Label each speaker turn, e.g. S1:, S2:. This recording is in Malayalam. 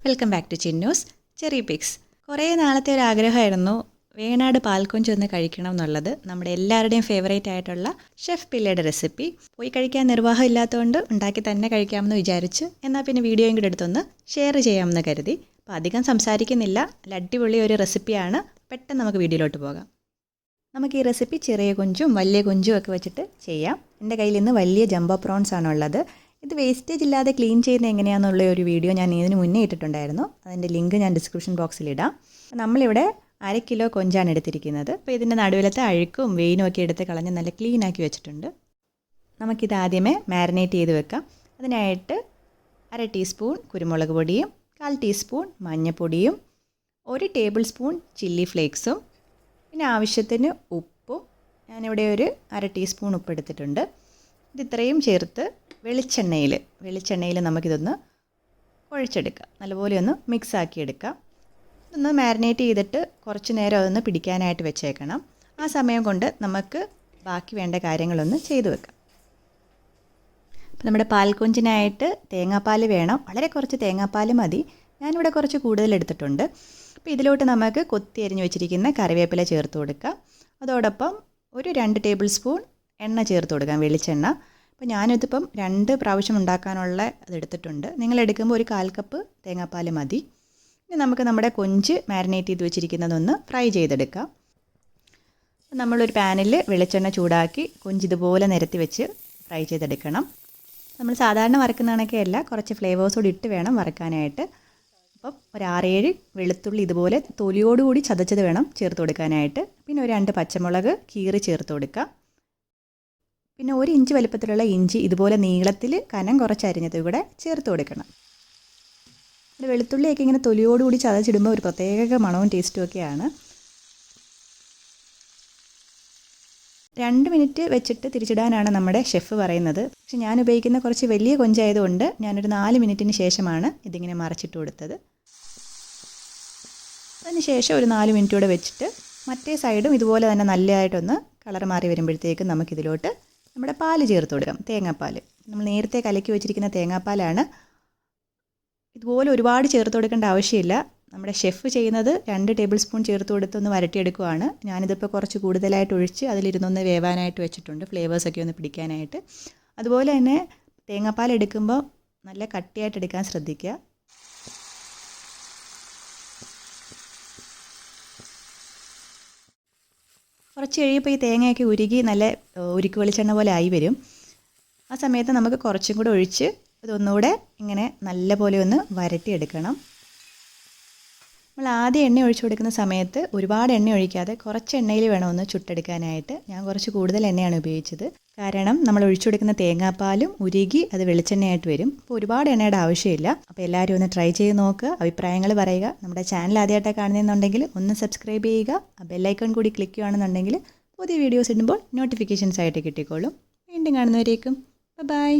S1: Welcome back to Chinnu's cherry picks. കുറേ നാളത്തെ ഒരു ആഗ്രഹമായിരുന്നു വേനാട് പാൽക്കൊഞ്ച് ഒന്ന് കഴിക്കണം എന്നുള്ളത്. നമ്മുടെ എല്ലാവരുടെയും ഫേവറേറ്റ് ആയിട്ടുള്ള ഷെഫ് പിള്ളയുടെ റെസിപ്പി. പോയി കഴിക്കാൻ നിർവാഹം ഇല്ലാത്തതുകൊണ്ട് ഉണ്ടാക്കി തന്നെ കഴിക്കാമെന്ന് വിചാരിച്ച്, എന്നാൽ പിന്നെ വീഡിയോയും കൂടെ എടുത്തൊന്ന് ഷെയർ ചെയ്യാമെന്ന് കരുതി. അപ്പോൾ അധികം സംസാരിക്കുന്നില്ല, അടിപൊളി ഒരു റെസിപ്പിയാണ്. പെട്ടെന്ന് നമുക്ക് വീഡിയോയിലോട്ട് പോകാം. നമുക്ക് ഈ റെസിപ്പി ചെറിയ കൊഞ്ചും വലിയ കൊഞ്ചും ഒക്കെ വെച്ചിട്ട് ചെയ്യാം. എൻ്റെ കയ്യിൽ ഇന്ന് വലിയ ജംബോ പ്രോൺസ് ആണുള്ളത്. ഇത് വേസ്റ്റേജ് ഇല്ലാതെ ക്ലീൻ ചെയ്യുന്നത് എങ്ങനെയാണെന്നുള്ള ഒരു വീഡിയോ ഞാൻ ഇതിന് മുന്നേ ഇട്ടിട്ടുണ്ടായിരുന്നു. അതിൻ്റെ ലിങ്ക് ഞാൻ ഡിസ്ക്രിപ്ഷൻ ബോക്സിൽ ഇടാം. നമ്മളിവിടെ 1/2 കിലോ കൊഞ്ചാണ് എടുത്തിരിക്കുന്നത്. അപ്പോൾ ഇതിൻ്റെ നടുവിലത്തെ അഴുക്കും വെയിനും ഒക്കെ എടുത്ത് കളഞ്ഞ് നല്ല ക്ലീൻ ആക്കി വെച്ചിട്ടുണ്ട്. നമുക്കിത് ആദ്യമേ മാരിനേറ്റ് ചെയ്ത് വെക്കാം. അതിനായിട്ട് 1/2 ടീസ്പൂൺ കുരുമുളക് പൊടിയും 1/4 ടീസ്പൂൺ മഞ്ഞൾപ്പൊടിയും 1 ടേബിൾ സ്പൂൺ ചില്ലി ഫ്ലേക്സും പിന്നെ ആവശ്യത്തിന് ഉപ്പും, ഞാനിവിടെ ഒരു 1/2 ടീസ്പൂൺ ഉപ്പ് എടുത്തിട്ടുണ്ട്. ഇതിത്രയും ചേർത്ത് വെളിച്ചെണ്ണയിൽ നമുക്കിതൊന്ന് കുഴച്ചെടുക്കാം. നല്ലപോലെ ഒന്ന് മിക്സ് ആക്കിയെടുക്കാം. ഇതൊന്ന് മാരിനേറ്റ് ചെയ്തിട്ട് കുറച്ച് നേരം അതൊന്ന് പിടിക്കാനായിട്ട് വെച്ചേക്കണം. ആ സമയം കൊണ്ട് നമുക്ക് ബാക്കി വേണ്ട കാര്യങ്ങളൊന്ന് ചെയ്തു വെക്കാം. അപ്പോൾ നമ്മുടെ പാൽക്കൊഞ്ചിനായിട്ട് തേങ്ങാപ്പാൽ വേണം. വളരെ കുറച്ച് തേങ്ങാപ്പാൽ മതി. ഞാനിവിടെ കുറച്ച് കൂടുതൽ എടുത്തിട്ടുണ്ട്. അപ്പോൾ ഇതിലോട്ട് നമുക്ക് കൊത്തി അരിഞ്ഞ് വെച്ചിരിക്കുന്ന കറിവേപ്പില ചേർത്ത് കൊടുക്കാം. അതോടൊപ്പം ഒരു 2 ടേബിൾ സ്പൂൺ എണ്ണ ചേർത്ത് കൊടുക്കാം, വെളിച്ചെണ്ണ. അപ്പോൾ ഞാനിതിപ്പം 2 പ്രാവശ്യം ഉണ്ടാക്കാനുള്ള അതെടുത്തിട്ടുണ്ട്. നിങ്ങൾ എടുക്കുമ്പോൾ ഒരു 1/4 കപ്പ് തേങ്ങാപ്പാൽ മതി. ഇനി നമുക്ക് നമ്മുടെ കൊഞ്ച് മാരിനേറ്റ് ചെയ്ത് വെച്ചിരിക്കുന്നതൊന്ന് ഫ്രൈ ചെയ്തെടുക്കാം. നമ്മളൊരു പാനിൽ വെളിച്ചെണ്ണ ചൂടാക്കി കൊഞ്ച് ഇതുപോലെ നിരത്തി വെച്ച് ഫ്രൈ ചെയ്തെടുക്കണം. നമ്മൾ സാധാരണ വറക്കുന്ന കണക്കെയല്ല, കുറച്ച് ഫ്ലേവേഴ്സ് കൂടി ഇട്ട് വേണം വറക്കാനായിട്ട്. അപ്പം ഒരു 6-7 വെളുത്തുള്ളി ഇതുപോലെ തൊലിയോടുകൂടി ചതച്ചത് വേണം ചേർത്ത് കൊടുക്കാനായിട്ട്. പിന്നെ ഒരു 2 പച്ചമുളക് കീറി ചേർത്ത് കൊടുക്കാം. പിന്നെ 1 ഇഞ്ച് വലുപ്പത്തിലുള്ള ഇഞ്ചി ഇതുപോലെ നീളത്തിൽ കനം കുറച്ച് അരിഞ്ഞത് ഇവിടെ ചേർത്ത് കൊടുക്കണം. വെളുത്തുള്ളിയൊക്കെ ഇങ്ങനെ തൊലിയോടുകൂടി ചതച്ചിടുമ്പോൾ ഒരു പ്രത്യേക മണവും ടേസ്റ്റും ഒക്കെയാണ്. 2 മിനിറ്റ് വെച്ചിട്ട് തിരിച്ചിടാനാണ് നമ്മുടെ ഷെഫ് പറയുന്നത്. പക്ഷെ ഞാൻ ഉപയോഗിക്കുന്ന കുറച്ച് വലിയ കൊഞ്ചായതുകൊണ്ട് ഞാനൊരു 4 മിനിറ്റിന് ശേഷമാണ് ഇതിങ്ങനെ മറച്ചിട്ട് കൊടുത്തത്. അതിന് ശേഷം ഒരു 4 മിനിറ്റ് കൂടെ വെച്ചിട്ട് മറ്റേ സൈഡും ഇതുപോലെ തന്നെ നല്ലതായിട്ടൊന്ന് കളർ മാറി വരുമ്പോഴത്തേക്കും നമുക്കിതിലോട്ട് നമ്മുടെ പാല് ചേർത്ത് കൊടുക്കാം. തേങ്ങാപ്പാൽ നമ്മൾ നേരത്തെ കലക്കി വെച്ചിരിക്കുന്ന തേങ്ങാപ്പാലാണ്. ഇതുപോലെ ഒരുപാട് ചേർത്ത് കൊടുക്കേണ്ട ആവശ്യമില്ല. നമ്മുടെ ഷെഫ് ചെയ്യുന്നത് 2 ടേബിൾ സ്പൂൺ ചേർത്ത് കൊടുത്തൊന്ന് വരട്ടിയെടുക്കുവാണ്. ഞാനിതിപ്പോൾ കുറച്ച് കൂടുതലായിട്ട് ഒഴിച്ച് അതിലിരുന്നൊന്ന് വേവാനായിട്ട് വെച്ചിട്ടുണ്ട്, ഫ്ലേവേഴ്സൊക്കെ ഒന്ന് പിടിക്കാനായിട്ട്. അതുപോലെ തന്നെ തേങ്ങാപ്പാൽ എടുക്കുമ്പോൾ നല്ല കട്ടിയായിട്ട് എടുക്കാൻ ശ്രദ്ധിക്കുക. കുറച്ച് കഴിയുമ്പോൾ ഈ തേങ്ങയൊക്കെ ഉരുകി നല്ല ഉരുക്ക് വെളിച്ചെണ്ണ പോലെ ആയി വരും. ആ സമയത്ത് നമുക്ക് കുറച്ചും കൂടെ ഒഴിച്ച് ഇതൊന്നുകൂടെ ഇങ്ങനെ നല്ല പോലെ ഒന്ന് വരട്ടിയെടുക്കണം. നമ്മൾ ആദ്യം എണ്ണ ഒഴിച്ചു കൊടുക്കുന്ന സമയത്ത് ഒരുപാട് എണ്ണ ഒഴിക്കാതെ കുറച്ച് എണ്ണയിൽ വേണം ഒന്ന് ചുട്ടെടുക്കാനായിട്ട്. ഞാൻ കുറച്ച് കൂടുതൽ എണ്ണയാണ് ഉപയോഗിച്ചത്. കാരണം നമ്മൾ ഒഴിച്ചു കൊടുക്കുന്ന തേങ്ങാപ്പാലും ഉരുകി അത് വെളിച്ചെണ്ണയായിട്ട് വരും. അപ്പോൾ ഒരുപാട് എണ്ണയുടെ ആവശ്യമില്ല. അപ്പോൾ എല്ലാവരും ഒന്ന് ട്രൈ ചെയ്ത് നോക്കുക, അഭിപ്രായങ്ങൾ പറയുക. നമ്മുടെ ചാനൽ ആദ്യമായിട്ടാണ് കാണുന്നതെന്നുണ്ടെങ്കിൽ ഒന്ന് സബ്സ്ക്രൈബ് ചെയ്യുക. ആ ബെല്ലൈക്കൺ കൂടി ക്ലിക്ക് ചെയ്യുകയാണെന്നുണ്ടെങ്കിൽ പുതിയ വീഡിയോസ് ഇടുമ്പോൾ നോട്ടിഫിക്കേഷൻസ് ആയിട്ട് കിട്ടിക്കോളും. വീണ്ടും കാണുന്നവരേക്കും ബൈ.